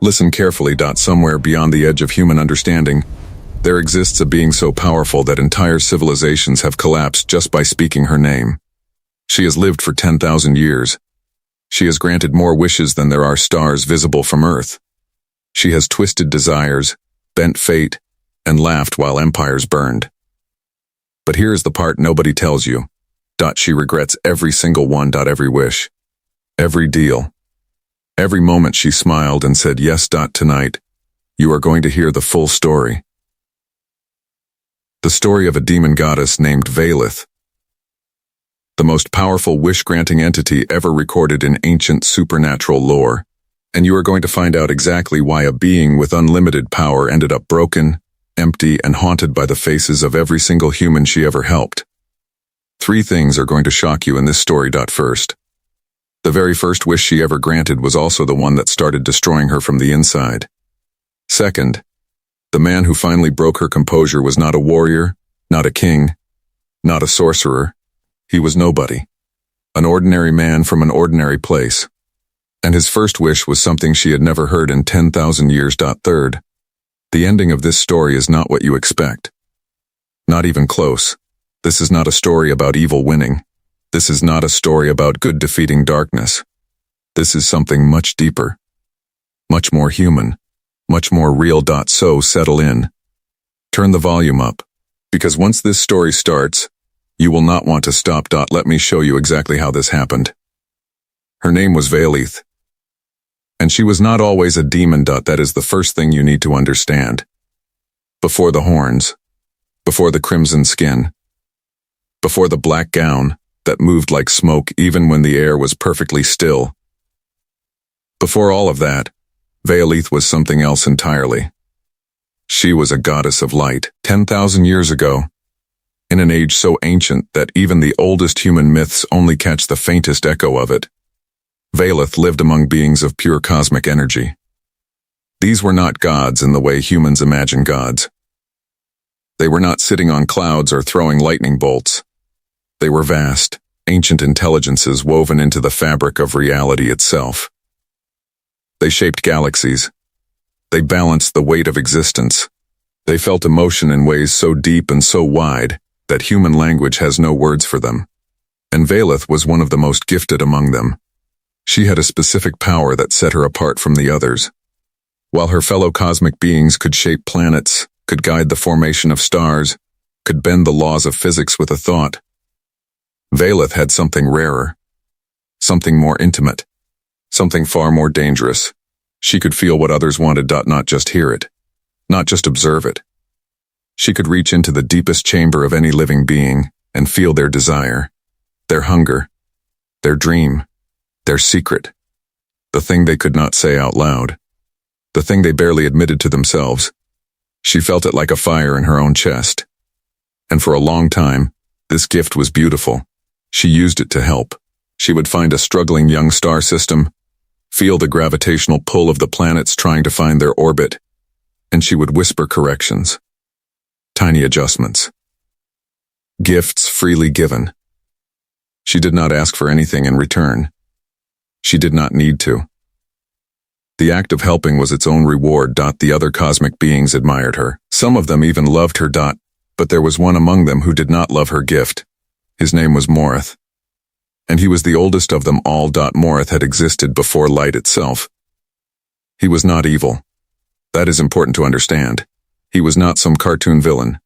Listen carefully. Somewhere beyond the edge of human understanding, there exists a being so powerful that entire civilizations have collapsed just by speaking her name. She has lived for 10,000 years. She has granted more wishes than there are stars visible from Earth. She has twisted desires, bent fate, and laughed while empires burned. But here is the part nobody tells you. She regrets every single one. Every wish. Every deal. Every moment she smiled and said yes. Tonight, you are going to hear the full story. The story of a demon goddess named Valith, the most powerful wish-granting entity ever recorded in ancient supernatural lore, and you are going to find out exactly why a being with unlimited power ended up broken, empty, and haunted by the faces of every single human she ever helped. 3 things are going to shock you in this story. First, the very first wish she ever granted was also the one that started destroying her from the inside. Second, the man who finally broke her composure was not a warrior, not a king, not a sorcerer. He was nobody. An ordinary man from an ordinary place. And his first wish was something she had never heard in 10,000 years. Third, the ending of this story is not what you expect. Not even close. This is not a story about evil winning. This is not a story about good defeating darkness. This is something much deeper. Much more human. Much more real. So settle in. Turn the volume up. Because once this story starts, you will not want to stop. Let me show you exactly how this happened. Her name was Valith. And she was not always a demon. That is the first thing you need to understand. Before the horns, before the crimson skin, before the black gown that moved like smoke even when the air was perfectly still. Before all of that, Valith was something else entirely. She was a goddess of light. 10,000 years ago, in an age so ancient that even the oldest human myths only catch the faintest echo of it, Valith lived among beings of pure cosmic energy. These were not gods in the way humans imagine gods. They were not sitting on clouds or throwing lightning bolts. They were vast, ancient intelligences woven into the fabric of reality itself. They shaped galaxies. They balanced the weight of existence. They felt emotion in ways so deep and so wide that human language has no words for them. And Valith was one of the most gifted among them. She had a specific power that set her apart from the others. While her fellow cosmic beings could shape planets, could guide the formation of stars, could bend the laws of physics with a thought, Valith had something rarer, something more intimate, something far more dangerous. She could feel what others wanted. Not just hear it, not just observe it. She could reach into the deepest chamber of any living being and feel their desire, their hunger, their dream, their secret, the thing they could not say out loud, the thing they barely admitted to themselves. She felt it like a fire in her own chest. And for a long time, this gift was beautiful. She used it to help. She would find a struggling young star system, feel the gravitational pull of the planets trying to find their orbit, and she would whisper corrections. Tiny adjustments. Gifts freely given. She did not ask for anything in return. She did not need to. The act of helping was its own reward. The other cosmic beings admired her. Some of them even loved her. But there was one among them who did not love her gift. His name was Morith. And he was the oldest of them all. Morith had existed before light itself. He was not evil. That is important to understand. He was not some cartoon villain.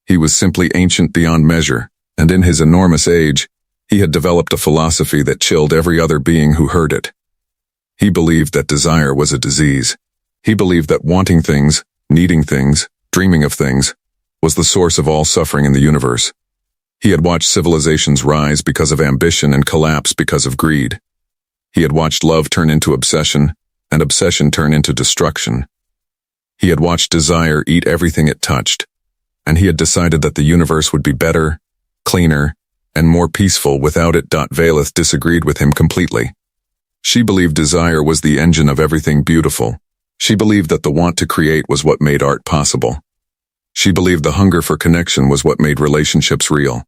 He was simply ancient beyond measure, and in his enormous age, he had developed a philosophy that chilled every other being who heard it. He believed that desire was a disease. He believed that wanting things, needing things, dreaming of things, was the source of all suffering in the universe. He had watched civilizations rise because of ambition and collapse because of greed. He had watched love turn into obsession, and obsession turn into destruction. He had watched desire eat everything it touched, and he had decided that the universe would be better, cleaner, and more peaceful without it. Valith disagreed with him completely. She believed desire was the engine of everything beautiful. She believed that the want to create was what made art possible. She believed the hunger for connection was what made relationships real.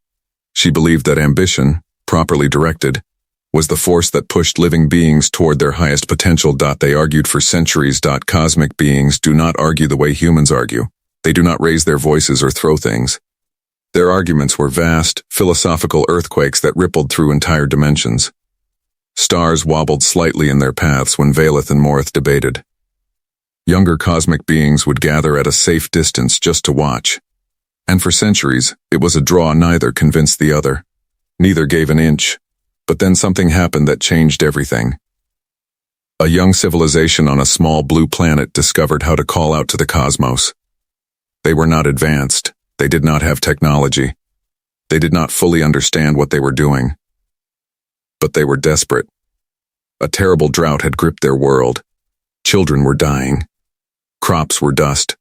She believed that ambition, properly directed, was the force that pushed living beings toward their highest potential. They argued for centuries. Cosmic beings do not argue the way humans argue. They do not raise their voices or throw things. Their arguments were vast, philosophical earthquakes that rippled through entire dimensions. Stars wobbled slightly in their paths when Valeth and Morith debated. Younger cosmic beings would gather at a safe distance just to watch. And for centuries, it was a draw. Neither convinced the other. Neither gave an inch. But then something happened that changed everything. A young civilization on a small blue planet discovered how to call out to the cosmos. They were not advanced. They did not have technology. They did not fully understand what they were doing. But they were desperate. A terrible drought had gripped their world. Children were dying. Crops were dust.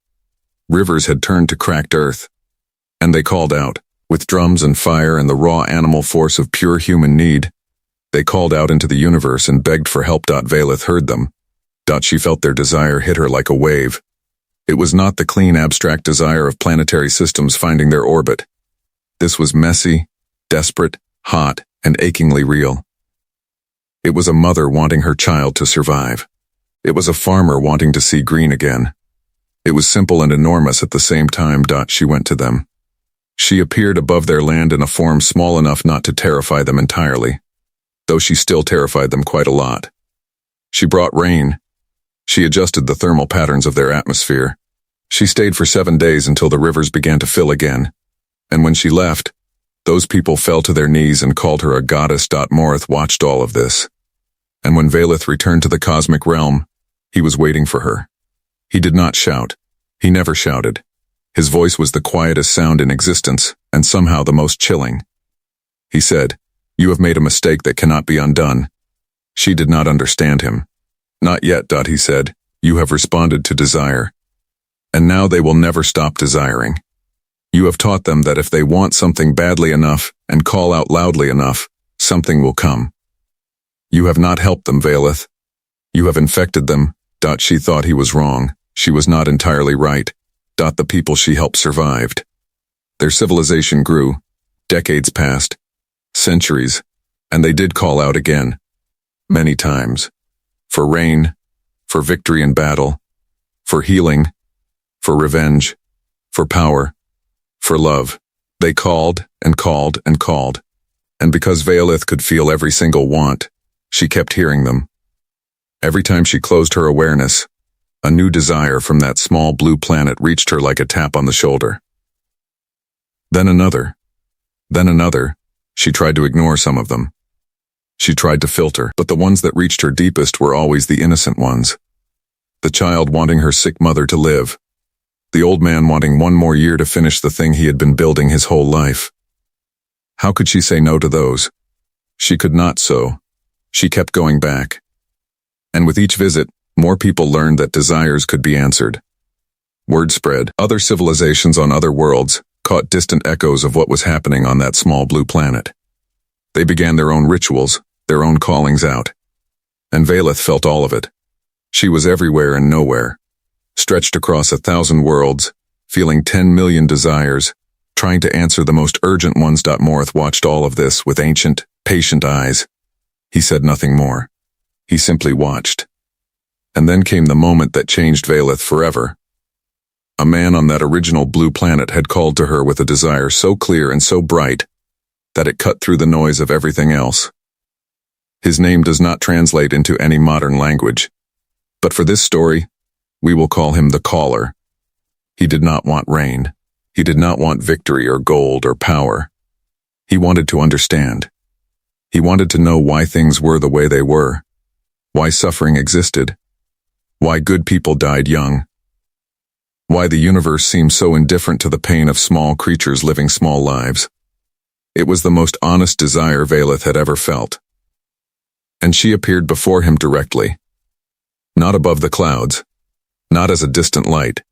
Rivers had turned to cracked earth. And they called out, with drums and fire and the raw animal force of pure human need. They called out into the universe and begged for help. Valeth heard them. She felt their desire hit her like a wave. It was not the clean, abstract desire of planetary systems finding their orbit. This was messy, desperate, hot, and achingly real. It was a mother wanting her child to survive. It was a farmer wanting to see green again. It was simple and enormous at the same time. She went to them. She appeared above their land in a form small enough not to terrify them entirely, though she still terrified them quite a lot. She brought rain. She adjusted the thermal patterns of their atmosphere. She stayed for 7 days until the rivers began to fill again. And when she left, those people fell to their knees and called her a goddess. Morith watched all of this. And when Valeth returned to the cosmic realm, he was waiting for her. He did not shout. He never shouted. His voice was the quietest sound in existence, and somehow the most chilling. He said, "You have made a mistake that cannot be undone." She did not understand him. "Not yet," he said. "You have responded to desire. And now they will never stop desiring. You have taught them that if they want something badly enough and call out loudly enough, something will come. You have not helped them, Valeth. You have infected them." She thought he was wrong. She was not entirely right. The people she helped survived. Their civilization grew. Decades passed. Centuries. And they did call out again. Many times. For rain. For victory in battle. For healing. For revenge. For power. For love. They called and called and called. And because Valeth could feel every single want, she kept hearing them. Every time she closed her awareness, a new desire from that small blue planet reached her like a tap on the shoulder. Then another. Then another. She tried to ignore some of them. She tried to filter, but the ones that reached her deepest were always the innocent ones. The child wanting her sick mother to live. The old man wanting one more year to finish the thing he had been building his whole life. How could she say no to those? She could not so. She kept going back. And with each visit, more people learned that desires could be answered. Word spread. Other civilizations on other worlds caught distant echoes of what was happening on that small blue planet. They began their own rituals, their own callings out. And Valeth felt all of it. She was everywhere and nowhere, stretched across 1,000 worlds, feeling 10 million desires, trying to answer the most urgent ones. Morith watched all of this with ancient, patient eyes. He said nothing more. He simply watched. And then came the moment that changed Valeth forever. A man on that original blue planet had called to her with a desire so clear and so bright that it cut through the noise of everything else. His name does not translate into any modern language, but for this story, we will call him the Caller. He did not want rain. He did not want victory or gold or power. He wanted to understand. He wanted to know why things were the way they were, why suffering existed, why good people died young, why the universe seemed so indifferent to the pain of small creatures living small lives. It was the most honest desire Valeth had ever felt. And she appeared before him directly. Not above the clouds, not as a distant light.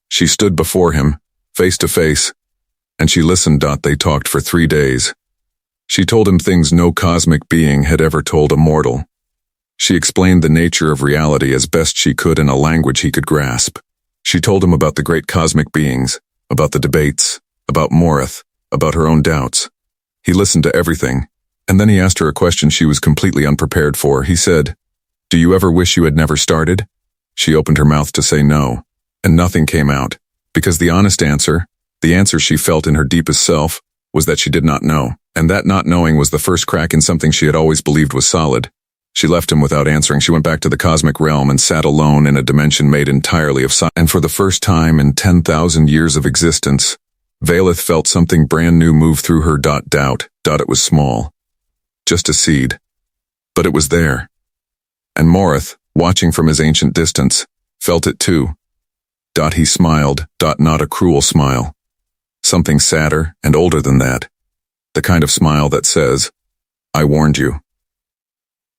She stood before him, face to face, and she listened. They talked for 3 days. She told him things no cosmic being had ever told a mortal. She explained the nature of reality as best she could in a language he could grasp. She told him about the great cosmic beings, about the debates, about Morith, about her own doubts. He listened to everything, And then he asked her a question she was completely unprepared for. He said, "Do you ever wish you had never started?" She opened her mouth to say no, and nothing came out, because the honest answer, the answer she felt in her deepest self, was that she did not know, and that not knowing was the first crack in something she had always believed was solid. She left him without answering. She went back to the cosmic realm and sat alone in a dimension made entirely of silence. And for the first time in 10,000 years of existence, Valeth felt something brand new move through her. Doubt. It was small. Just a seed. But it was there. And Morith, watching from his ancient distance, felt it too. He smiled. Not a cruel smile. Something sadder and older than that. The kind of smile that says, "I warned you.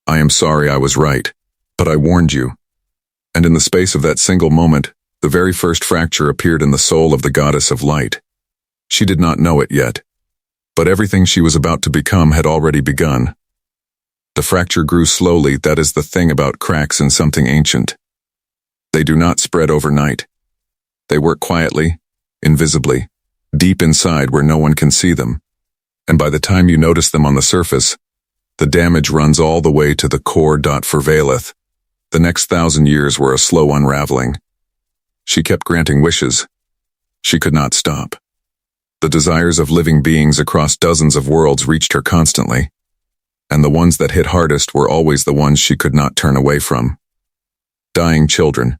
I am sorry I was right, but I warned you." And in the space of that single moment, the very first fracture appeared in the soul of the goddess of light. She did not know it yet, but everything she was about to become had already begun. The fracture grew slowly. That is the thing about cracks in something ancient. They do not spread overnight. They work quietly, invisibly, deep inside where no one can see them. And by the time you notice them on the surface, the damage runs all the way to the core. For Valeth, the next 1,000 years were a slow unraveling. She kept granting wishes. She could not stop. The desires of living beings across dozens of worlds reached her constantly, and the ones that hit hardest were always the ones she could not turn away from. Dying children.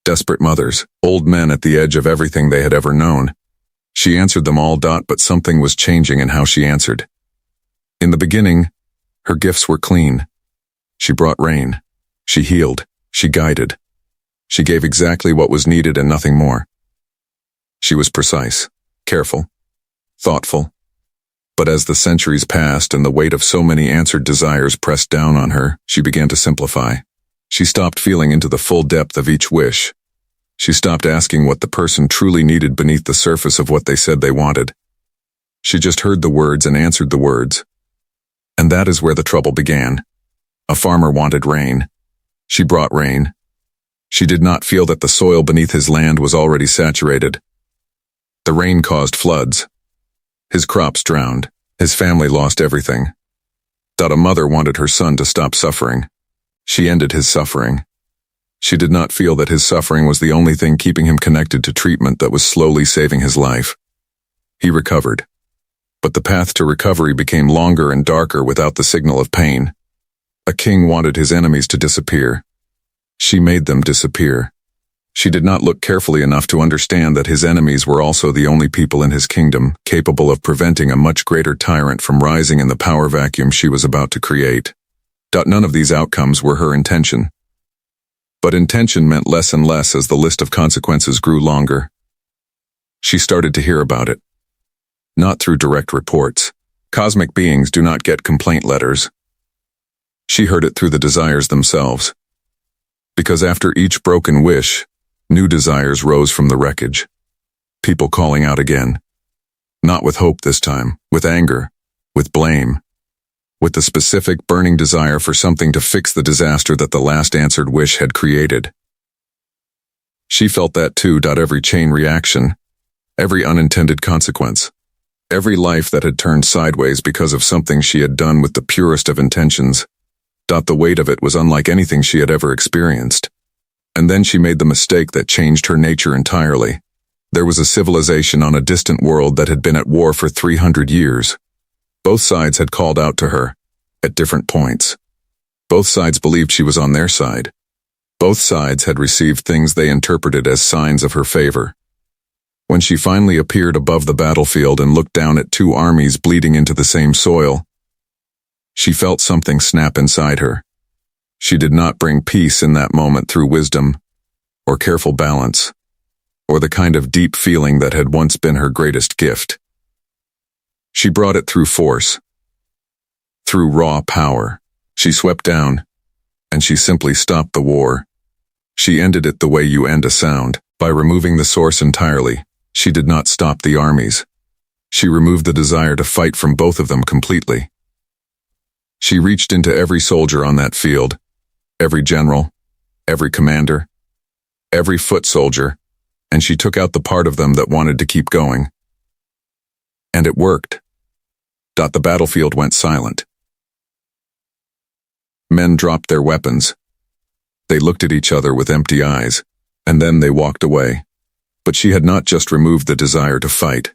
Desperate mothers, old men at the edge of everything they had ever known. She answered them all. But something was changing in how she answered. In the beginning, her gifts were clean. She brought rain. She healed. She guided. She gave exactly what was needed and nothing more. She was precise, careful, thoughtful. But as the centuries passed and the weight of so many answered desires pressed down on her, she began to simplify. She stopped feeling into the full depth of each wish. She stopped asking what the person truly needed beneath the surface of what they said they wanted. She just heard the words and answered the words. And that is where the trouble began. A farmer wanted rain. She brought rain. She did not feel that the soil beneath his land was already saturated. The rain caused floods. His crops drowned. His family lost everything. A mother wanted her son to stop suffering. She ended his suffering. She did not feel that his suffering was the only thing keeping him connected to treatment that was slowly saving his life. He recovered. But the path to recovery became longer and darker without the signal of pain. A king wanted his enemies to disappear. She made them disappear. She did not look carefully enough to understand that his enemies were also the only people in his kingdom capable of preventing a much greater tyrant from rising in the power vacuum she was about to create. None of these outcomes were her intention. But intention meant less and less as the list of consequences grew longer. She started to hear about it. Not through direct reports. Cosmic beings do not get complaint letters. She heard it through the desires themselves. Because after each broken wish, new desires rose from the wreckage. People calling out again. Not with hope this time, with anger, with blame, with the specific burning desire for something to fix the disaster that the last answered wish had created. She felt that too. Every chain reaction, every unintended consequence, every life that had turned sideways because of something she had done with the purest of intentions. The weight of it was unlike anything she had ever experienced. And then she made the mistake that changed her nature entirely. There was a civilization on a distant world that had been at war for 300 years. Both sides had called out to her, at different points. Both sides believed she was on their side. Both sides had received things they interpreted as signs of her favor. When she finally appeared above the battlefield and looked down at two armies bleeding into the same soil, she felt something snap inside her. She did not bring peace in that moment through wisdom, or careful balance, or the kind of deep feeling that had once been her greatest gift. She brought it through force, through raw power. She swept down, and she simply stopped the war. She ended it the way you end a sound, by removing the source entirely. She did not stop the armies. She removed the desire to fight from both of them completely. She reached into every soldier on that field, every general, every commander, every foot soldier, and she took out the part of them that wanted to keep going. And it worked. The battlefield went silent. Men dropped their weapons. They looked at each other with empty eyes, and then they walked away. But she had not just removed the desire to fight.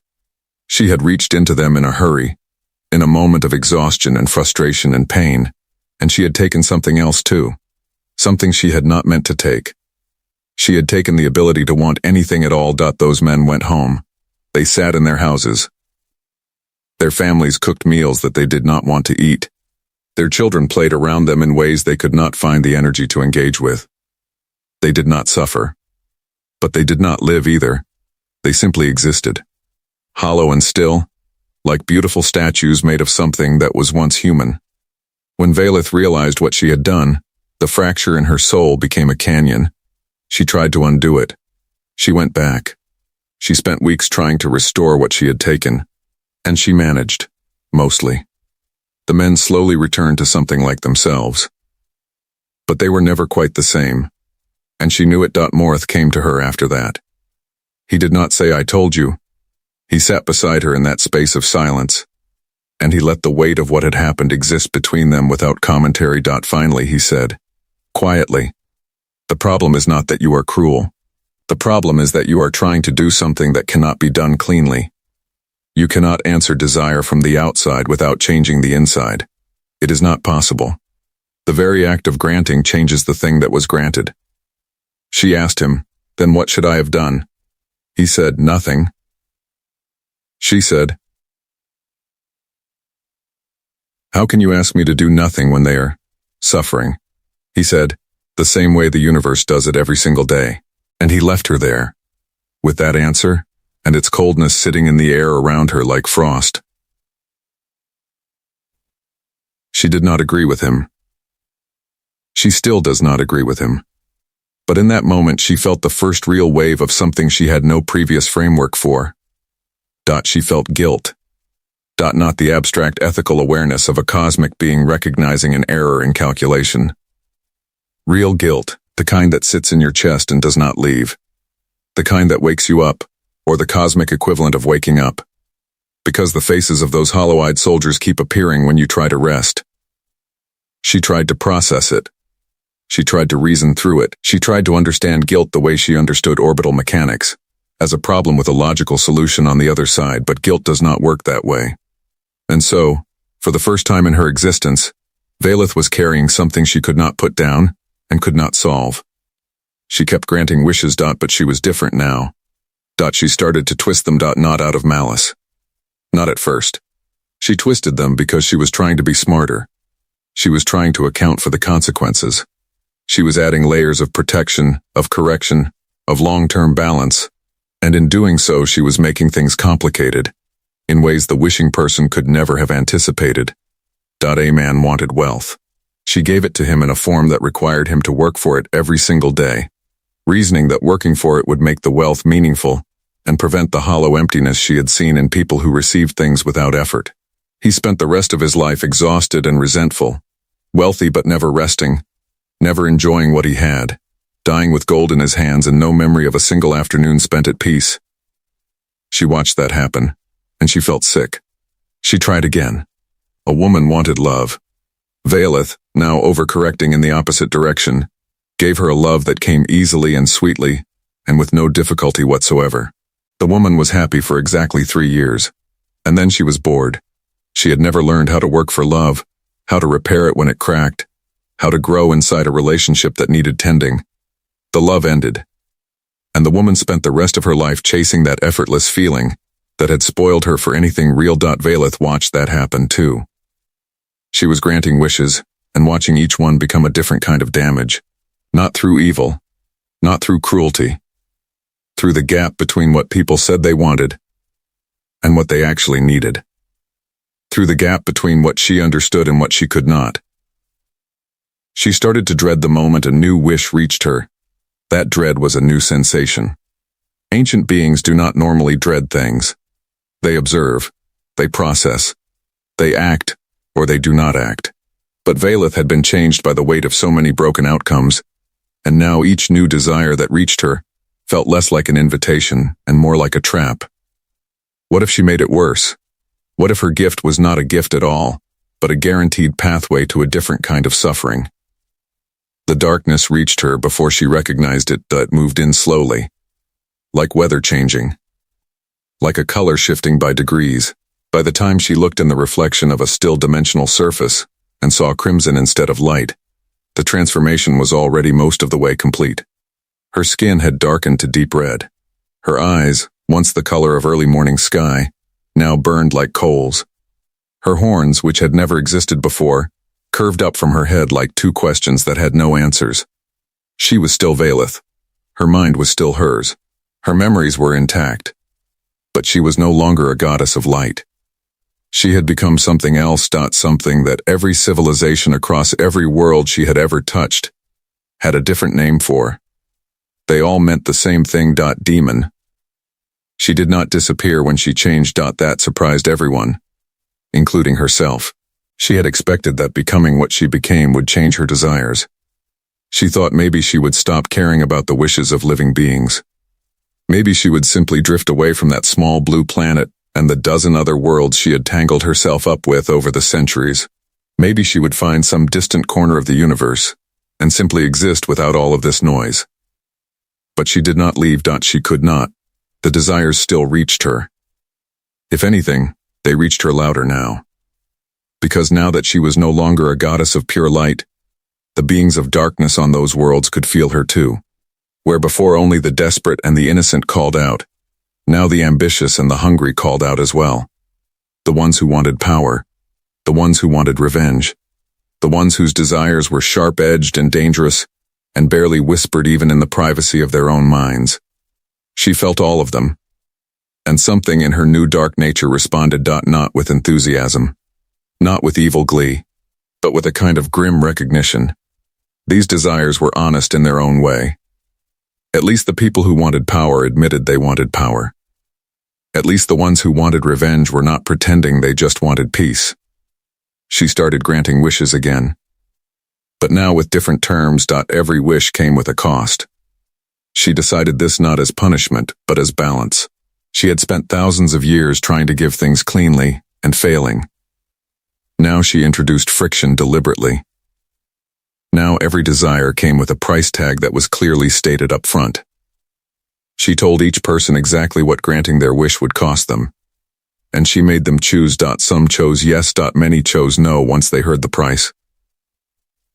She had reached into them in a hurry, in a moment of exhaustion and frustration and pain, and she had taken something else too, something she had not meant to take. She had taken the ability to want anything at all. Those men went home. They sat in their houses. Their families cooked meals that they did not want to eat. Their children played around them in ways they could not find the energy to engage with. They did not suffer. But they did not live either. They simply existed. Hollow and still, like beautiful statues made of something that was once human. When Velith realized what she had done, the fracture in her soul became a canyon. She tried to undo it. She went back. She spent weeks trying to restore what she had taken. And she managed, mostly. The men slowly returned to something like themselves. But they were never quite the same. And she knew it. Morth came to her after that. He did not say, "I told you." He sat beside her in that space of silence, and he let the weight of what had happened exist between them without commentary. Finally he said, quietly, "The problem is not that you are cruel. The problem is that you are trying to do something that cannot be done cleanly. You cannot answer desire from the outside without changing the inside. It is not possible. The very act of granting changes the thing that was granted." She asked him, "Then what should I have done?" He said, "Nothing." She said, "How can you ask me to do nothing when they are suffering?" He said, "The same way the universe does it every single day." And he left her there, with that answer, and its coldness sitting in the air around her like frost. She did not agree with him. She still does not agree with him. But in that moment she felt the first real wave of something she had no previous framework for. She felt guilt. Not the abstract ethical awareness of a cosmic being recognizing an error in calculation. Real guilt, the kind that sits in your chest and does not leave. The kind that wakes you up, or the cosmic equivalent of waking up. Because the faces of those hollow-eyed soldiers keep appearing when you try to rest. She tried to process it. She tried to reason through it. She tried to understand guilt the way she understood orbital mechanics, as a problem with a logical solution on the other side, but guilt does not work that way. And so, for the first time in her existence, Velith was carrying something she could not put down and could not solve. She kept granting wishes. But she was different now. She started to twist them. Not out of malice. Not at first. She twisted them because she was trying to be smarter. She was trying to account for the consequences. She was adding layers of protection, of correction, of long-term balance, and in doing so she was making things complicated, in ways the wishing person could never have anticipated. A man wanted wealth. She gave it to him in a form that required him to work for it every single day, reasoning that working for it would make the wealth meaningful and prevent the hollow emptiness she had seen in people who received things without effort. He spent the rest of his life exhausted and resentful, wealthy but never resting, never enjoying what he had, dying with gold in his hands and no memory of a single afternoon spent at peace. She watched that happen, and she felt sick. She tried again. A woman wanted love. Velith, now overcorrecting in the opposite direction, gave her a love that came easily and sweetly, and with no difficulty whatsoever. The woman was happy for exactly 3 years, and then she was bored. She had never learned how to work for love, how to repair it when it cracked, how to grow inside a relationship that needed tending. The love ended, and the woman spent the rest of her life chasing that effortless feeling that had spoiled her for anything real. Velith watched that happen too. She was granting wishes and watching each one become a different kind of damage, not through evil, not through cruelty, through the gap between what people said they wanted and what they actually needed, through the gap between what she understood and what she could not. She started to dread the moment a new wish reached her. That dread was a new sensation. Ancient beings do not normally dread things. They observe, they process, they act, or they do not act. But Velith had been changed by the weight of so many broken outcomes, and now each new desire that reached her felt less like an invitation and more like a trap. What if she made it worse? What if her gift was not a gift at all, but a guaranteed pathway to a different kind of suffering? The darkness reached her before she recognized it. It moved in slowly, like weather changing, like a color shifting by degrees. By the time she looked in the reflection of a still dimensional surface and saw crimson instead of light, the transformation was already most of the way complete. Her skin had darkened to deep red. Her eyes, once the color of early morning sky, now burned like coals. Her horns, which had never existed before, curved up from her head like two questions that had no answers. She was still Valeth. Her mind was still hers. Her memories were intact. But she was no longer a goddess of light. She had become something else. Something that every civilization across every world she had ever touched had a different name for. They all meant the same thing. Demon. She did not disappear when she changed. That surprised everyone, including herself. She had expected that becoming what she became would change her desires. She thought maybe she would stop caring about the wishes of living beings. Maybe she would simply drift away from that small blue planet and the dozen other worlds she had tangled herself up with over the centuries. Maybe she would find some distant corner of the universe and simply exist without all of this noise. But she did not leave. She could not. The desires still reached her. If anything, they reached her louder now. Because now that she was no longer a goddess of pure light, the beings of darkness on those worlds could feel her too. Where before only the desperate and the innocent called out, now the ambitious and the hungry called out as well. The ones who wanted power, the ones who wanted revenge, the ones whose desires were sharp-edged and dangerous, and barely whispered even in the privacy of their own minds. She felt all of them, and something in her new dark nature responded. Not with enthusiasm, not with evil glee, but with a kind of grim recognition. These desires were honest in their own way. At least the people who wanted power admitted they wanted power. At least the ones who wanted revenge were not pretending they just wanted peace. She started granting wishes again. But now with different terms. Every wish came with a cost. She decided this not as punishment, but as balance. She had spent thousands of years trying to give things cleanly and failing. Now she introduced friction deliberately. Now every desire came with a price tag that was clearly stated up front. She told each person exactly what granting their wish would cost them. And she made them choose. Some chose yes. Many chose no once they heard the price.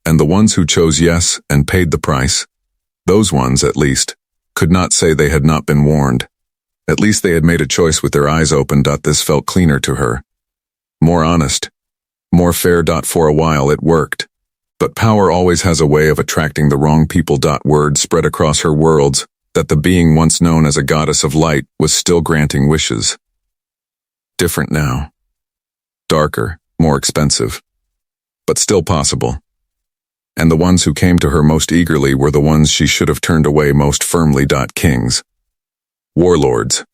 And the ones who chose yes and paid the price, those ones, at least, could not say they had not been warned. At least they had made a choice with their eyes open. This felt cleaner to her. More honest. More fair. For a while it worked. But power always has a way of attracting the wrong people. Word spread across her worlds that the being once known as a goddess of light was still granting wishes. Different now. Darker, more expensive. But still possible. And the ones who came to her most eagerly were the ones she should have turned away most firmly. Kings. Warlords.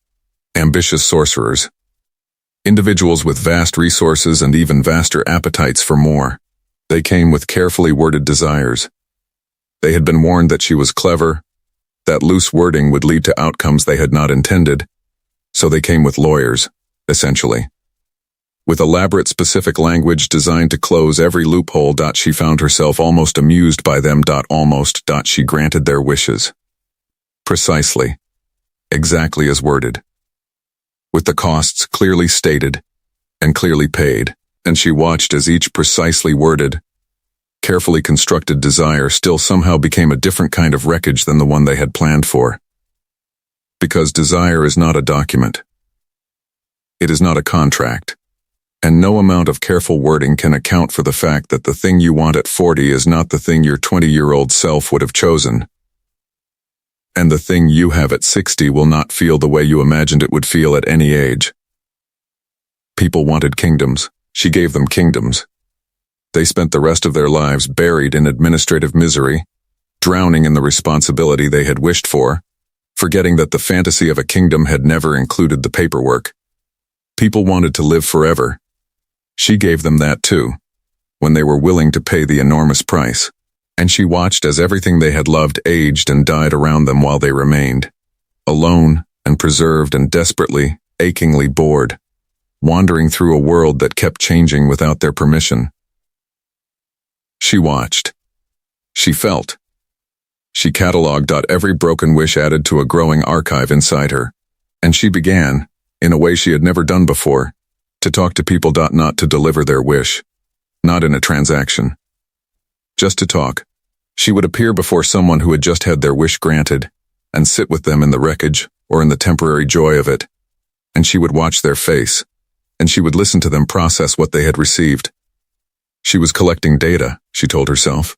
Ambitious sorcerers. Individuals with vast resources and even vaster appetites for more. They came with carefully worded desires. They had been warned that she was clever, that loose wording would lead to outcomes they had not intended, so they came with lawyers, essentially. With elaborate specific language designed to close every loophole. She found herself almost amused by them. Almost. She granted their wishes. Precisely. Exactly as worded. With the costs clearly stated and clearly paid, and she watched as each precisely worded, carefully constructed desire still somehow became a different kind of wreckage than the one they had planned for. Because desire is not a document. It is not a contract. And no amount of careful wording can account for the fact that the thing you want at 40 is not the thing your 20-year-old self would have chosen. And the thing you have at 60 will not feel the way you imagined it would feel at any age. People wanted kingdoms. She gave them kingdoms. They spent the rest of their lives buried in administrative misery, drowning in the responsibility they had wished for, forgetting that the fantasy of a kingdom had never included the paperwork. People wanted to live forever. She gave them that too, when they were willing to pay the enormous price. And she watched as everything they had loved aged and died around them while they remained, alone and preserved and desperately, achingly bored. wandering through a world that kept changing without their permission. She watched. She felt. She cataloged every broken wish added to a growing archive inside her. And she began, in a way she had never done before, to talk to people. Not to deliver their wish. Not in a transaction. Just to talk. She would appear before someone who had just had their wish granted, and sit with them in the wreckage, or in the temporary joy of it. And she would watch their face, and she would listen to them process what they had received. She was collecting data, she told herself.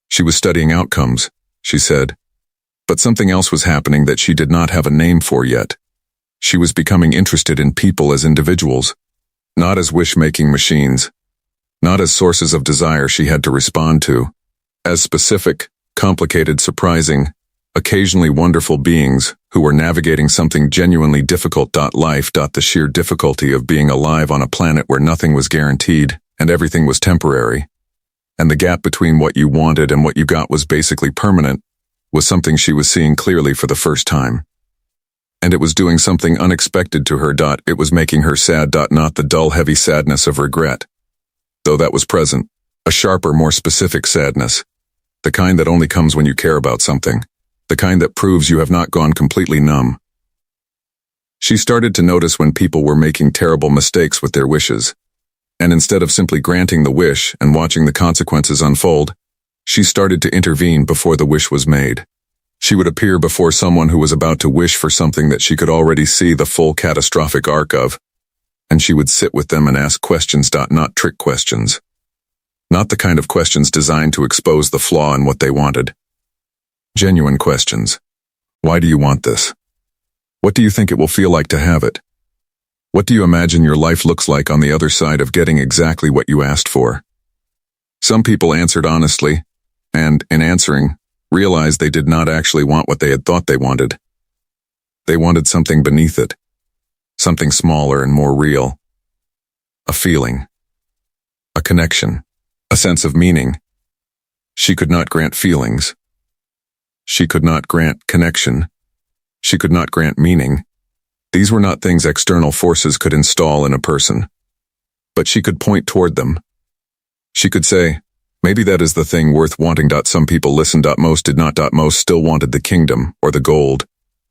She was studying outcomes, she said. But something else was happening that she did not have a name for yet. She was becoming interested in people as individuals, not as wish-making machines, not as sources of desire she had to respond to, as specific, complicated, surprising, occasionally wonderful beings who were navigating something genuinely difficult. Life. The sheer difficulty of being alive on a planet where nothing was guaranteed and everything was temporary, and the gap between what you wanted and what you got was basically permanent, was something she was seeing clearly for the first time. And it was doing something unexpected to her. It was making her sad. Not the dull, heavy sadness of regret, though that was present, a sharper, more specific sadness, the kind that only comes when you care about something, the kind that proves you have not gone completely numb. She started to notice when people were making terrible mistakes with their wishes, and instead of simply granting the wish and watching the consequences unfold, she started to intervene before the wish was made. She would appear before someone who was about to wish for something that she could already see the full catastrophic arc of, and she would sit with them and ask questions. Not trick questions. Not the kind of questions designed to expose the flaw in what they wanted. Genuine questions. Why do you want this? What do you think it will feel like to have it? What do you imagine your life looks like on the other side of getting exactly what you asked for? Some people answered honestly, and, in answering, realized they did not actually want what they had thought they wanted. They wanted something beneath it. Something smaller and more real. A feeling. A connection. A sense of meaning. She could not grant feelings. She could not grant connection. She could not grant meaning. These were not things external forces could install in a person. But she could point toward them. She could say, maybe that is the thing worth wanting. Some people listened. Most did not. Most still wanted the kingdom, or the gold,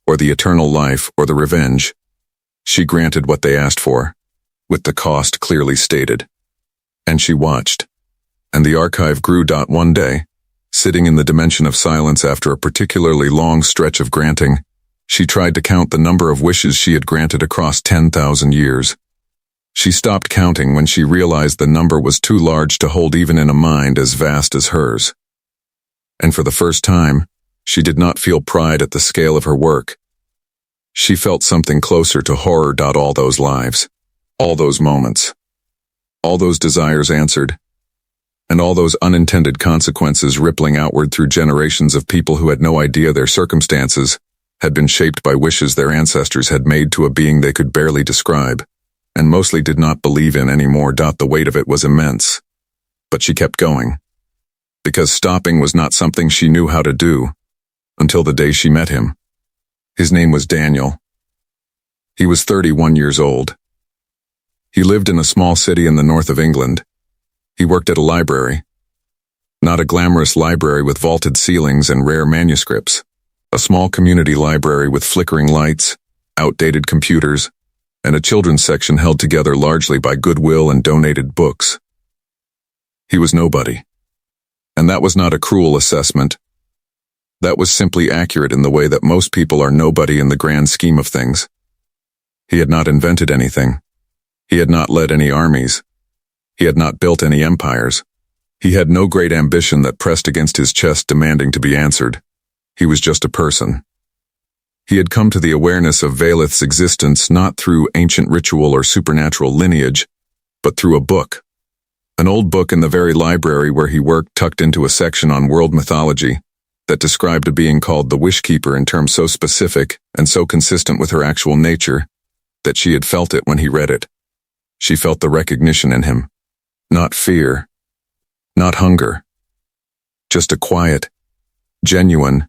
or the eternal life, or the revenge. She granted what they asked for, with the cost clearly stated. And she watched. And the archive grew. One day, sitting in the dimension of silence after a particularly long stretch of granting, she tried to count the number of wishes she had granted across 10,000 years. She stopped counting when she realized the number was too large to hold even in a mind as vast as hers. And for the first time, she did not feel pride at the scale of her work. She felt something closer to horror. All those lives, all those moments, all those desires answered, and all those unintended consequences rippling outward through generations of people who had no idea their circumstances had been shaped by wishes their ancestors had made to a being they could barely describe, and mostly did not believe in anymore. The weight of it was immense. But she kept going. Because stopping was not something she knew how to do, until the day she met him. His name was Daniel. He was 31 years old. He lived in a small city in the north of England. He worked at a library. Not a glamorous library with vaulted ceilings and rare manuscripts. A small community library with flickering lights, outdated computers, and a children's section held together largely by goodwill and donated books. He was nobody. And that was not a cruel assessment. That was simply accurate in the way that most people are nobody in the grand scheme of things. He had not invented anything. He had not led any armies. He had not built any empires. He had no great ambition that pressed against his chest demanding to be answered. He was just a person. He had come to the awareness of Valeth's existence not through ancient ritual or supernatural lineage, but through a book. An old book in the very library where he worked tucked into a section on world mythology that described a being called the Wishkeeper in terms so specific and so consistent with her actual nature that she had felt it when he read it. She felt the recognition in him. Not fear. Not hunger. Just a quiet, genuine,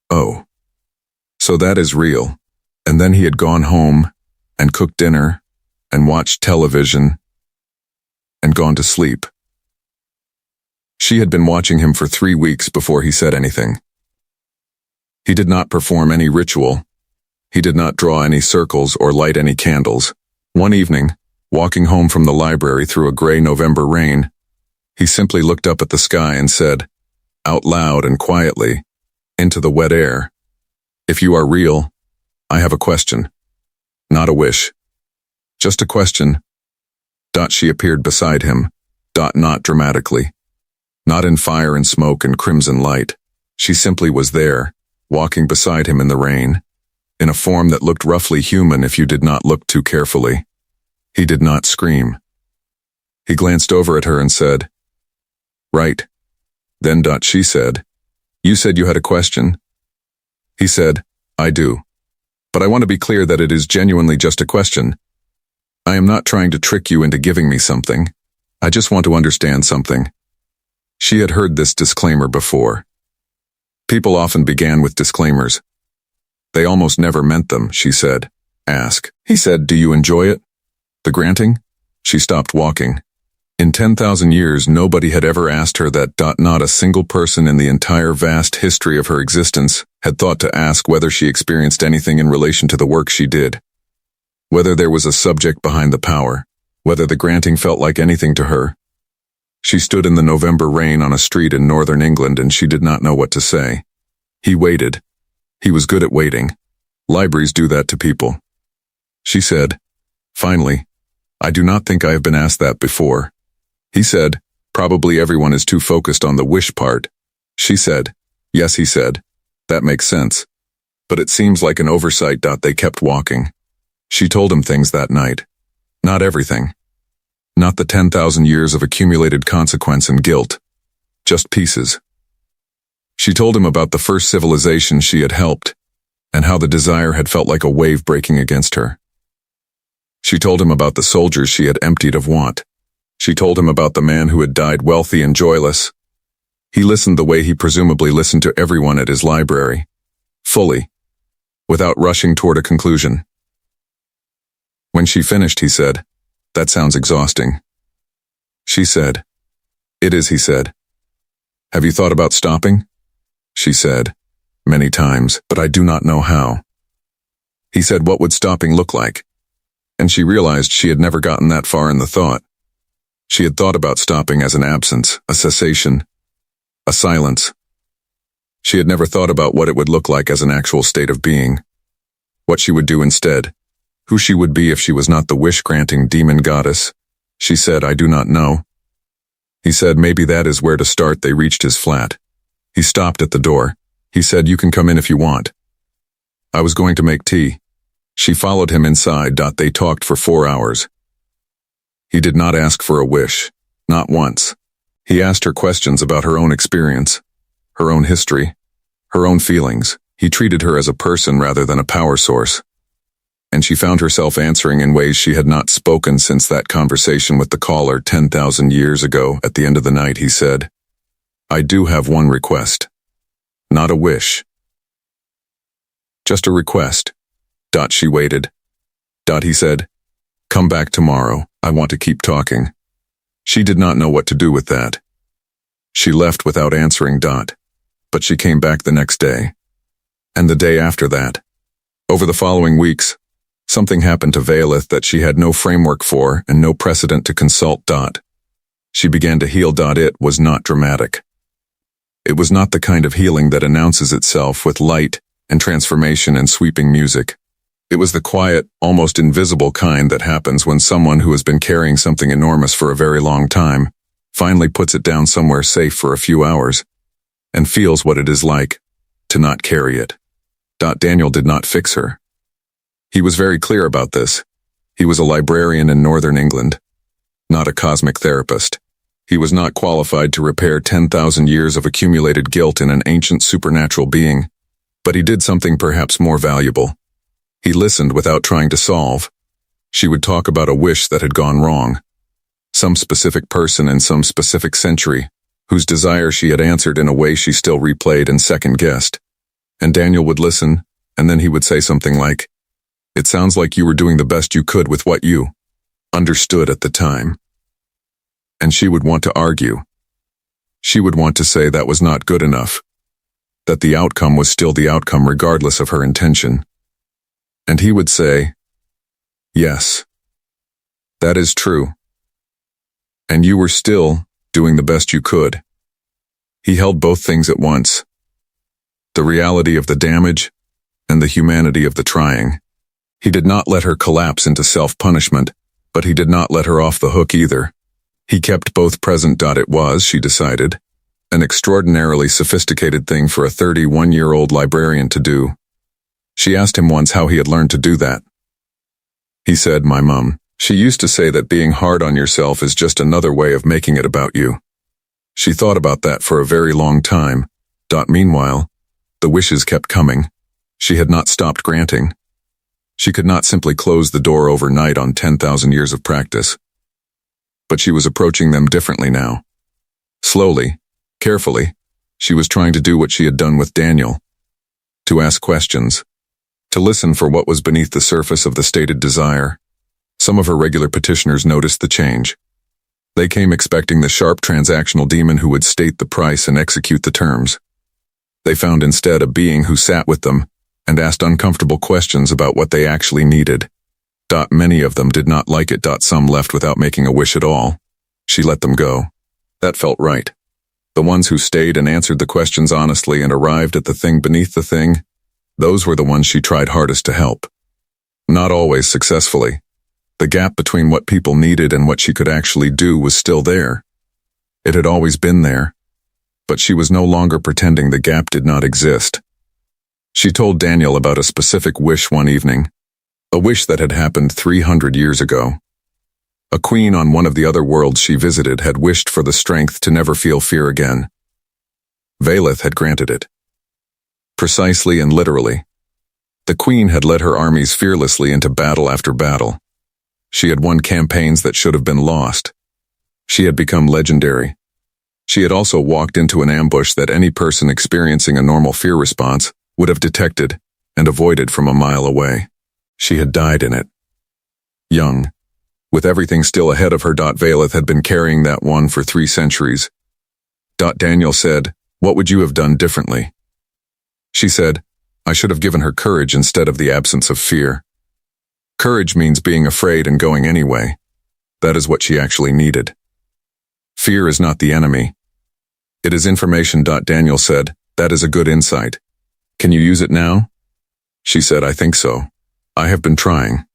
oh, so that is real. And then he had gone home and cooked dinner and watched television and gone to sleep. She had been watching him for 3 weeks before he said anything. He did not perform any ritual. He did not draw any circles or light any candles. One evening, walking home from the library through a gray November rain, he simply looked up at the sky and said, out loud and quietly, into the wet air, "If you are real, I have a question. Not a wish. Just a question." She appeared beside him, not dramatically. Not in fire and smoke and crimson light. She simply was there, walking beside him in the rain, in a form that looked roughly human if you did not look too carefully. He did not scream. He glanced over at her and said, "Right." Then she said, "You said you had a question?" He said, "I do. But I want to be clear that it is genuinely just a question. I am not trying to trick you into giving me something. I just want to understand something." She had heard this disclaimer before. People often began with disclaimers. They almost never meant them, she said. "Ask." He said, "Do you enjoy it? The granting?" She stopped walking. In 10,000 years, nobody had ever asked her that. Not a single person in the entire vast history of her existence had thought to ask whether she experienced anything in relation to the work she did. Whether there was a subject behind the power, whether the granting felt like anything to her. She stood in the November rain on a street in northern England and she did not know what to say. He waited. He was good at waiting. Libraries do that to people. She said, finally, "I do not think I have been asked that before." He said, "Probably everyone is too focused on the wish part." She said, "Yes," he said. "That makes sense. But it seems like an oversight." They kept walking. She told him things that night. Not everything. Not the 10,000 years of accumulated consequence and guilt. Just pieces. She told him about the first civilization she had helped, and how the desire had felt like a wave breaking against her. She told him about the soldiers she had emptied of want. She told him about the man who had died wealthy and joyless. He listened the way he presumably listened to everyone at his library. Fully. Without rushing toward a conclusion. When she finished, he said, "That sounds exhausting." She said, "It is," he said. "Have you thought about stopping?" She said, "Many times, but I do not know how." He said, "What would stopping look like?" And she realized she had never gotten that far in the thought. She had thought about stopping as an absence, a cessation, a silence. She had never thought about what it would look like as an actual state of being. What she would do instead. Who she would be if she was not the wish-granting demon goddess. She said, "I do not know." He said, "Maybe that is where to start." They reached his flat. He stopped at the door. He said, "You can come in if you want." I was going to make tea. She followed him inside. They talked for 4 hours. He did not ask for a wish. Not once. He asked her questions about her own experience, her own history, her own feelings. He treated her as a person rather than a power source. And she found herself answering in ways she had not spoken since that conversation with the caller 10,000 years ago. At the end of the night, he said, "I do have one request. Not a wish. Just a request." She waited. He said, "Come back tomorrow. I want to keep talking." She did not know what to do with that. She left without answering. But she came back the next day. And the day after that. Over the following weeks, something happened to Veilith that she had no framework for and no precedent to consult. She began to heal. It was not dramatic. It was not the kind of healing that announces itself with light and transformation and sweeping music. It was the quiet, almost invisible kind that happens when someone who has been carrying something enormous for a very long time finally puts it down somewhere safe for a few hours and feels what it is like to not carry it. Daniel did not fix her. He was very clear about this. He was a librarian in northern England, not a cosmic therapist. He was not qualified to repair 10,000 years of accumulated guilt in an ancient supernatural being, but he did something perhaps more valuable. He listened without trying to solve. She would talk about a wish that had gone wrong. Some specific person in some specific century, whose desire she had answered in a way she still replayed and second-guessed. And Daniel would listen, and then he would say something like, "It sounds like you were doing the best you could with what you..." understood at the time. And she would want to argue. She would want to say that was not good enough, that the outcome was still the outcome regardless of her intention. And he would say, yes, that is true. And you were still doing the best you could. He held both things at once, the reality of the damage and the humanity of the trying. He did not let her collapse into self-punishment, but he did not let her off the hook either. He kept both present. It was, she decided, an extraordinarily sophisticated thing for a 31-year-old librarian to do. She asked him once how he had learned to do that. He said, my mum, she used to say that being hard on yourself is just another way of making it about you. She thought about that for a very long time. Meanwhile, the wishes kept coming. She had not stopped granting. She could not simply close the door overnight on 10,000 years of practice. But she was approaching them differently now. Slowly, carefully, she was trying to do what she had done with Daniel. To ask questions. To listen for what was beneath the surface of the stated desire. Some of her regular petitioners noticed the change. They came expecting the sharp transactional demon who would state the price and execute the terms. They found instead a being who sat with them and asked uncomfortable questions about what they actually needed. Many of them did not like it. Some left without making a wish at all. She let them go. That felt right. The ones who stayed and answered the questions honestly and arrived at the thing beneath the thing, those were the ones she tried hardest to help. Not always successfully. The gap between what people needed and what she could actually do was still there. It had always been there. But she was no longer pretending the gap did not exist. She told Daniel about a specific wish one evening. A wish that had happened 300 years ago. A queen on one of the other worlds she visited had wished for the strength to never feel fear again. Valeth had granted it. Precisely and literally. The queen had led her armies fearlessly into battle after battle. She had won campaigns that should have been lost. She had become legendary. She had also walked into an ambush that any person experiencing a normal fear response would have detected and avoided from a mile away. She had died in it. Young. With everything still ahead of her. Valeth had been carrying that one for 3 centuries. Daniel said, what would you have done differently? She said, I should have given her courage instead of the absence of fear. Courage means being afraid and going anyway. That is what she actually needed. Fear is not the enemy. It is information. Daniel said, that is a good insight. Can you use it now? She said, I think so. I have been trying.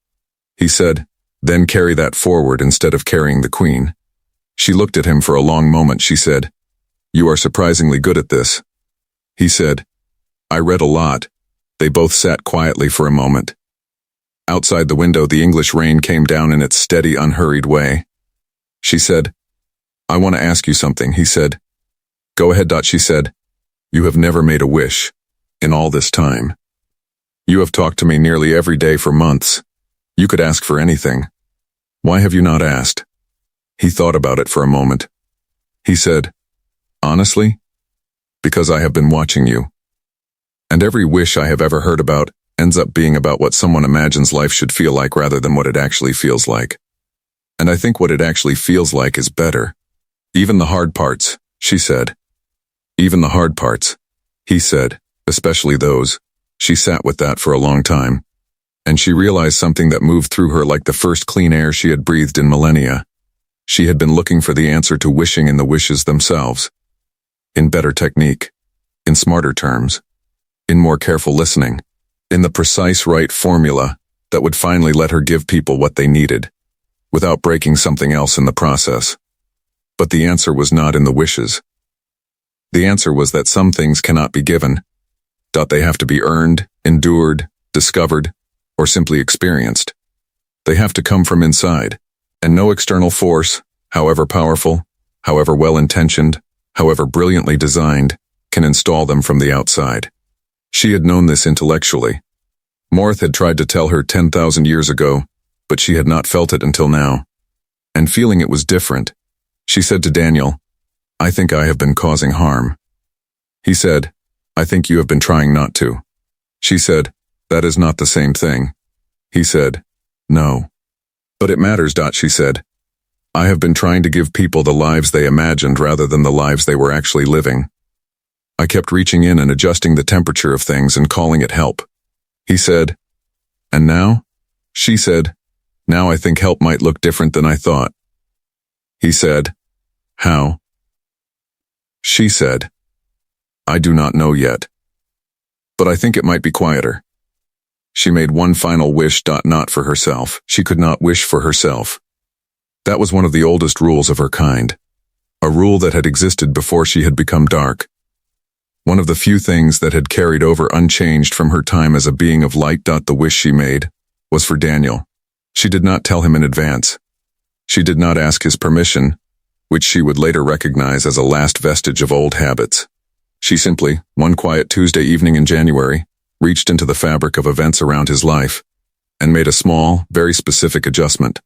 He said, then carry that forward instead of carrying the queen. She looked at him for a long moment. She said, you are surprisingly good at this. He said, I read a lot. They both sat quietly for a moment. Outside the window, the English rain came down in its steady, unhurried way. She said, I want to ask you something. He said, go ahead. She said, you have never made a wish in all this time. You have talked to me nearly every day for months. You could ask for anything. Why have you not asked? He thought about it for a moment. He said, honestly, because I have been watching you. And every wish I have ever heard about ends up being about what someone imagines life should feel like rather than what it actually feels like. And I think what it actually feels like is better. Even the hard parts, she said. Even the hard parts, he said, especially those. She sat with that for a long time. And she realized something that moved through her like the first clean air she had breathed in millennia. She had been looking for the answer to wishing in the wishes themselves. In better technique. In smarter terms. In more careful listening. In the precise right formula that would finally let her give people what they needed, without breaking something else in the process. But the answer was not in the wishes. The answer was that some things cannot be given. They have to be earned, endured, discovered, or simply experienced. They have to come from inside, and no external force, however powerful, however well-intentioned, however brilliantly designed, can install them from the outside. She had known this intellectually. Morth had tried to tell her 10,000 years ago, but she had not felt it until now. And feeling it was different, she said to Daniel, I think I have been causing harm. He said, I think you have been trying not to. She said, that is not the same thing. He said, no. But it matters, she said. I have been trying to give people the lives they imagined rather than the lives they were actually living. I kept reaching in and adjusting the temperature of things and calling it help. He said, and now? She said, now I think help might look different than I thought. He said, how? She said, I do not know yet. But I think it might be quieter. She made one final wish, not for herself. She could not wish for herself. That was one of the oldest rules of her kind. A rule that had existed before she had become dark. One of the few things that had carried over unchanged from her time as a being of light. The wish she made was for Daniel. She did not tell him in advance. She did not ask his permission, which she would later recognize as a last vestige of old habits. She simply, one quiet Tuesday evening in January, reached into the fabric of events around his life and made a small, very specific adjustment.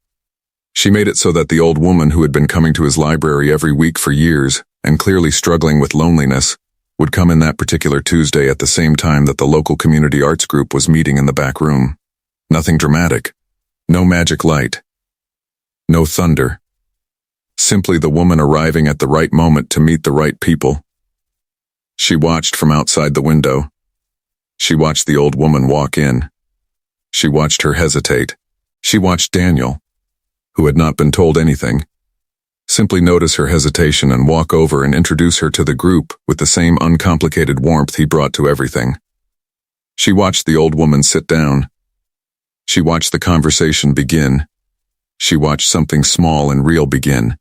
She made it so that the old woman who had been coming to his library every week for years and clearly struggling with loneliness would come in that particular Tuesday at the same time that the local community arts group was meeting in the back room. Nothing dramatic. No magic light. No thunder. Simply the woman arriving at the right moment to meet the right people. She watched from outside the window. She watched the old woman walk in. She watched her hesitate. She watched Daniel, who had not been told anything, simply notice her hesitation and walk over and introduce her to the group with the same uncomplicated warmth he brought to everything. She watched the old woman sit down. She watched the conversation begin. She watched something small and real begin.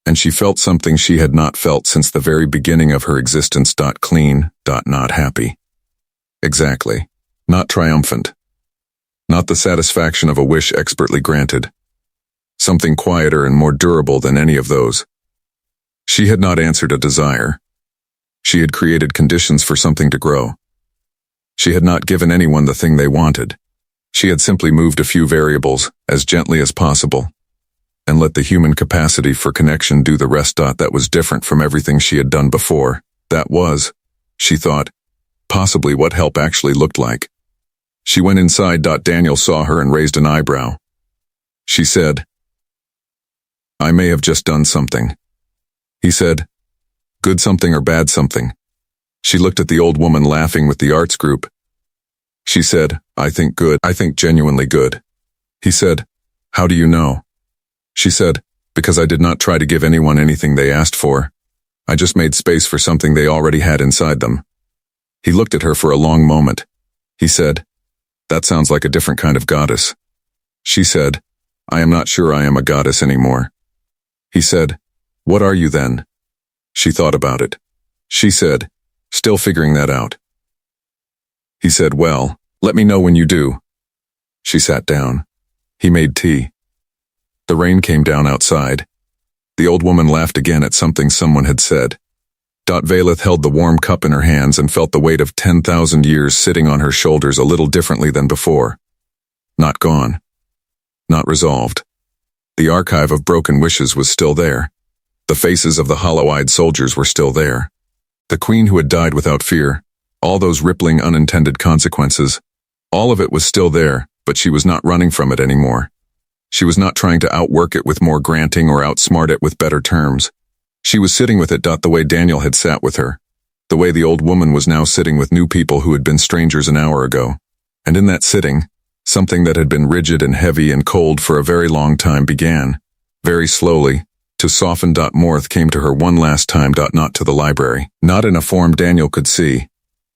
And she felt something she had not felt since the very beginning of her existence. Clean, not happy. Exactly. Not triumphant. Not the satisfaction of a wish expertly granted. Something quieter and more durable than any of those. She had not answered a desire. She had created conditions for something to grow. She had not given anyone the thing they wanted. She had simply moved a few variables, as gently as possible, and let the human capacity for connection do the rest. That was different from everything she had done before. That was, she thought, possibly what help actually looked like. She went inside. Daniel saw her and raised an eyebrow. She said, I may have just done something. He said, good something or bad something. She looked at the old woman laughing with the arts group. She said, I think good. I think genuinely good. He said, how do you know? She said, because I did not try to give anyone anything they asked for. I just made space for something they already had inside them. He looked at her for a long moment. He said, that sounds like a different kind of goddess. She said, I am not sure I am a goddess anymore. He said, what are you then? She thought about it. She said, still figuring that out. He said, well, let me know when you do. She sat down. He made tea. The rain came down outside. The old woman laughed again at something someone had said. Valeth held the warm cup in her hands and felt the weight of 10,000 years sitting on her shoulders a little differently than before. Not gone. Not resolved. The archive of broken wishes was still there. The faces of the hollow-eyed soldiers were still there. The queen who had died without fear, all those rippling unintended consequences, all of it was still there, but she was not running from it anymore. She was not trying to outwork it with more granting or outsmart it with better terms. She was sitting with it. The way Daniel had sat with her. The way the old woman was now sitting with new people who had been strangers an hour ago. And in that sitting, something that had been rigid and heavy and cold for a very long time began, very slowly, to soften. Morth came to her one last time. Not to the library. Not in a form Daniel could see.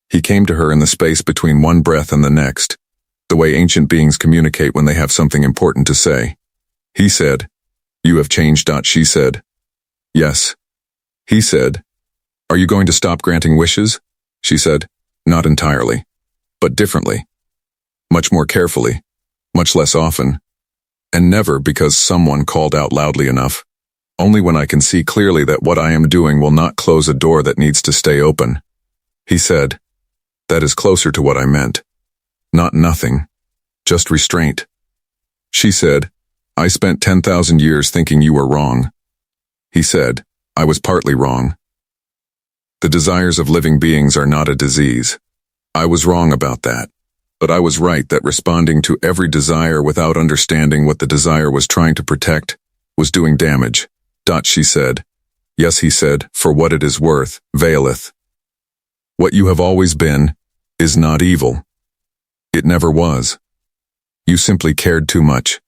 He came to her in the space between one breath and the next. The way ancient beings communicate when they have something important to say. He said, you have changed. She said, yes. He said, are you going to stop granting wishes? She said, not entirely, but differently. Much more carefully, much less often, and never because someone called out loudly enough. Only when I can see clearly that what I am doing will not close a door that needs to stay open. He said, that is closer to what I meant. Not nothing, just restraint. She said, I spent 10,000 years thinking you were wrong. He said, I was partly wrong. The desires of living beings are not a disease. I was wrong about that. But I was right that responding to every desire without understanding what the desire was trying to protect was doing damage. She said. Yes, he said, for what it is worth, Vaelith. What you have always been is not evil. It never was. You simply cared too much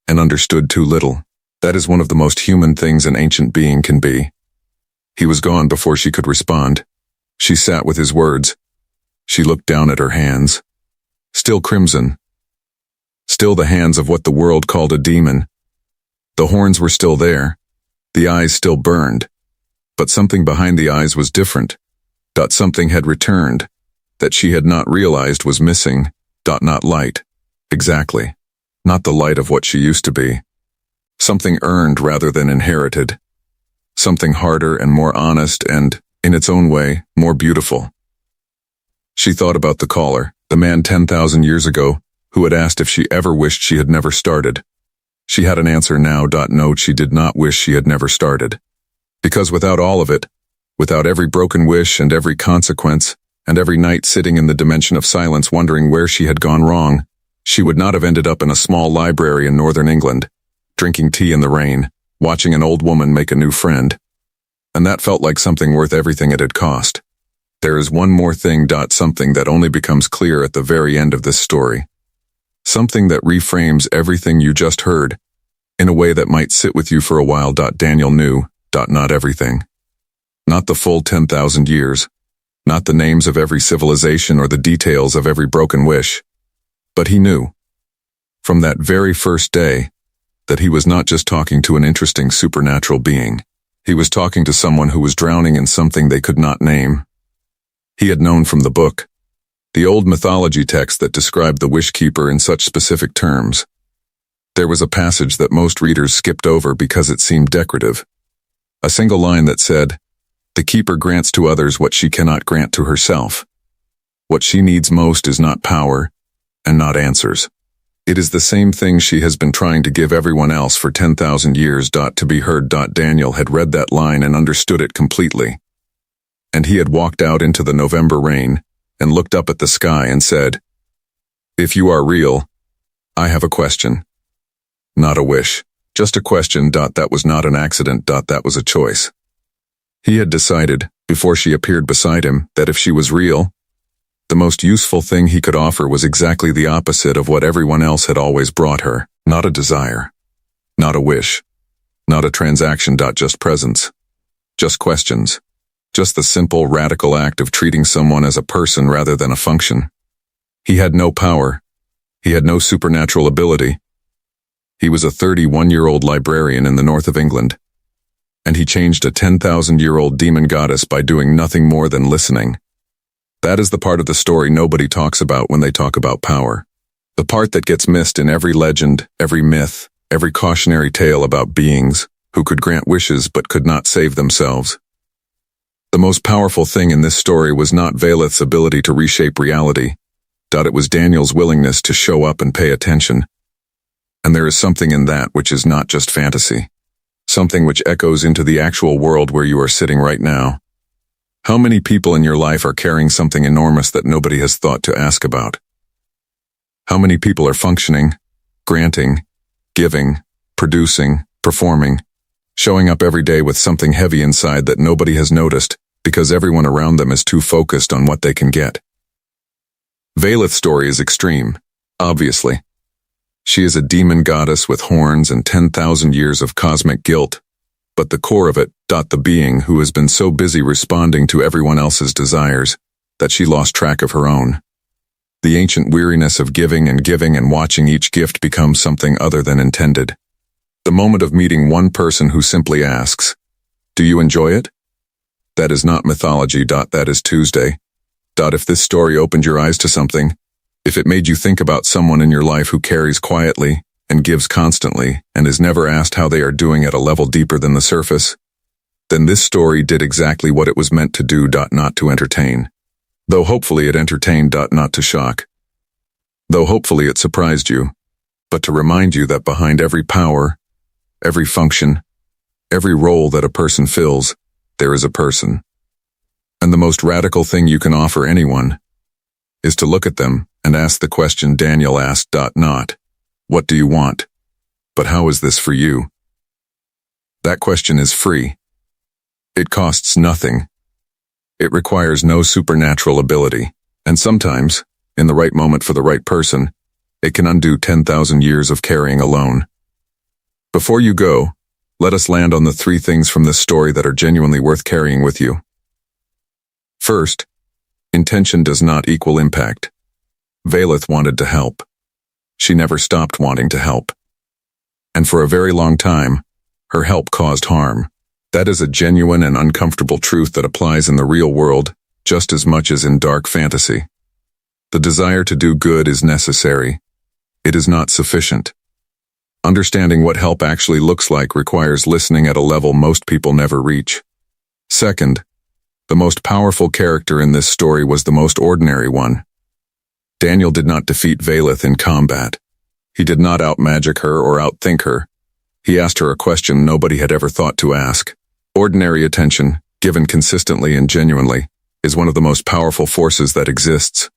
and understood too little. That is one of the most human things an ancient being can be. He was gone before she could respond. She sat with his words. She looked down at her hands. Still crimson. Still the hands of what the world called a demon. The horns were still there. The eyes still burned. But something behind the eyes was different. Something had returned. That she had not realized was missing. Not light. Exactly. Not the light of what she used to be. Something earned rather than inherited. Something harder and more honest and, in its own way, more beautiful. She thought about the caller, the man 10,000 years ago, who had asked if she ever wished she had never started. She had an answer now. No, she did not wish she had never started. Because without all of it, without every broken wish and every consequence, and every night sitting in the dimension of silence wondering where she had gone wrong, she would not have ended up in a small library in northern England, drinking tea in the rain, watching an old woman make a new friend. And that felt like something worth everything it had cost. There is one more thing. Something that only becomes clear at the very end of this story. Something that reframes everything you just heard, in a way that might sit with you for a while. Daniel knew, not everything. Not the full 10,000 years. Not the names of every civilization or the details of every broken wish. But he knew, from that very first day, that he was not just talking to an interesting supernatural being. He was talking to someone who was drowning in something they could not name. He had known from the book, the old mythology text that described the wish keeper in such specific terms. There was a passage that most readers skipped over because it seemed decorative. A single line that said, "The keeper grants to others what she cannot grant to herself. What she needs most is not power, and not answers. It is the same thing she has been trying to give everyone else for 10,000 years." To be heard. Daniel had read that line and understood it completely. And he had walked out into the November rain, and looked up at the sky and said, "If you are real, I have a question. Not a wish. Just a question. That was not an accident. That was a choice." He had decided, before she appeared beside him, that if she was real, the most useful thing he could offer was exactly the opposite of what everyone else had always brought her. Not a desire. Not a wish. Not a transaction. Just presence. Just questions. Just the simple, radical act of treating someone as a person rather than a function. He had no power. He had no supernatural ability. He was a 31-year-old librarian in the north of England. And he changed a 10,000-year-old demon goddess by doing nothing more than listening. That is the part of the story nobody talks about when they talk about power. The part that gets missed in every legend, every myth, every cautionary tale about beings who could grant wishes but could not save themselves. The most powerful thing in this story was not Vaelith's ability to reshape reality. It was Daniel's willingness to show up and pay attention. And there is something in that which is not just fantasy. Something which echoes into the actual world where you are sitting right now. How many people in your life are carrying something enormous that nobody has thought to ask about? How many people are functioning, granting, giving, producing, performing, showing up every day with something heavy inside that nobody has noticed because everyone around them is too focused on what they can get? Vaelith's story is extreme, obviously. She is a demon goddess with horns and 10,000 years of cosmic guilt, but the core of it, the being who has been so busy responding to everyone else's desires, that she lost track of her own. The ancient weariness of giving and watching each gift become something other than intended. The moment of meeting one person who simply asks, "Do you enjoy it?" That is not mythology. That is Tuesday. If this story opened your eyes to something, if it made you think about someone in your life who carries quietly and gives constantly and is never asked how they are doing at a level deeper than the surface, then this story did exactly what it was meant to do. Not to entertain. Though hopefully it entertained. Not to shock. Though hopefully it surprised you, but to remind you that behind every power, every function, every role that a person fills, there is a person. And the most radical thing you can offer anyone is to look at them and ask the question Daniel asked. Not, what do you want? But how is this for you? That question is free. It costs nothing. It requires no supernatural ability, and sometimes, in the right moment for the right person, it can undo 10,000 years of carrying alone. Before you go, let us land on the 3 things from this story that are genuinely worth carrying with you. First, intention does not equal impact. Valeth wanted to help. She never stopped wanting to help. And for a very long time, her help caused harm. That is a genuine and uncomfortable truth that applies in the real world just as much as in dark fantasy. The desire to do good is necessary. It is not sufficient. Understanding what help actually looks like requires listening at a level most people never reach. Second, the most powerful character in this story was the most ordinary one. Daniel did not defeat Valeth in combat. He did not outmagic her or outthink her. He asked her a question nobody had ever thought to ask. Ordinary attention, given consistently and genuinely, is one of the most powerful forces that exists.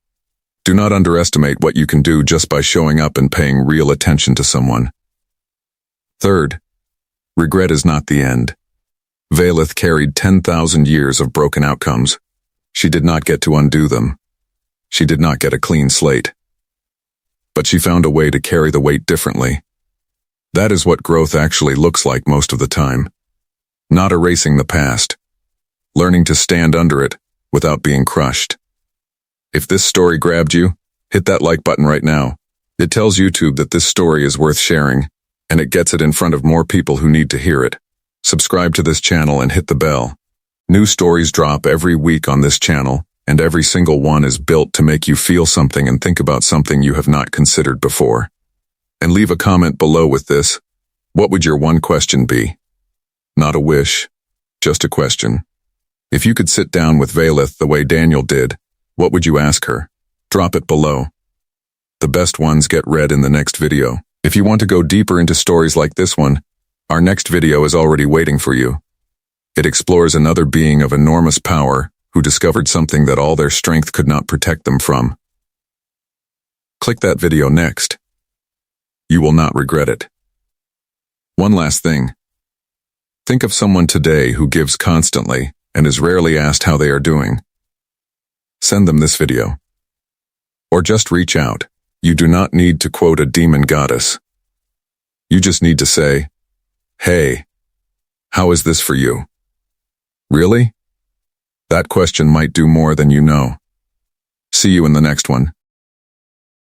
Do not underestimate what you can do just by showing up and paying real attention to someone. Third, regret is not the end. Valeth carried 10,000 years of broken outcomes. She did not get to undo them. She did not get a clean slate. But she found a way to carry the weight differently. That is what growth actually looks like most of the time. Not erasing the past. Learning to stand under it without being crushed. If this story grabbed you, hit that like button right now. It tells YouTube that this story is worth sharing, and it gets it in front of more people who need to hear it. Subscribe to this channel and hit the bell. New stories drop every week on this channel, and every single one is built to make you feel something and think about something you have not considered before. And leave a comment below with this. What would your one question be? Not a wish, just a question. If you could sit down with Valeth the way Daniel did, what would you ask her? Drop it below. The best ones get read in the next video. If you want to go deeper into stories like this one, our next video is already waiting for you. It explores another being of enormous power who discovered something that all their strength could not protect them from. Click that video next. You will not regret it. One last thing. Think of someone today who gives constantly and is rarely asked how they are doing. Send them this video. Or just reach out. You do not need to quote a demon goddess. You just need to say, "Hey, how is this for you?" Really? That question might do more than you know. See you in the next one.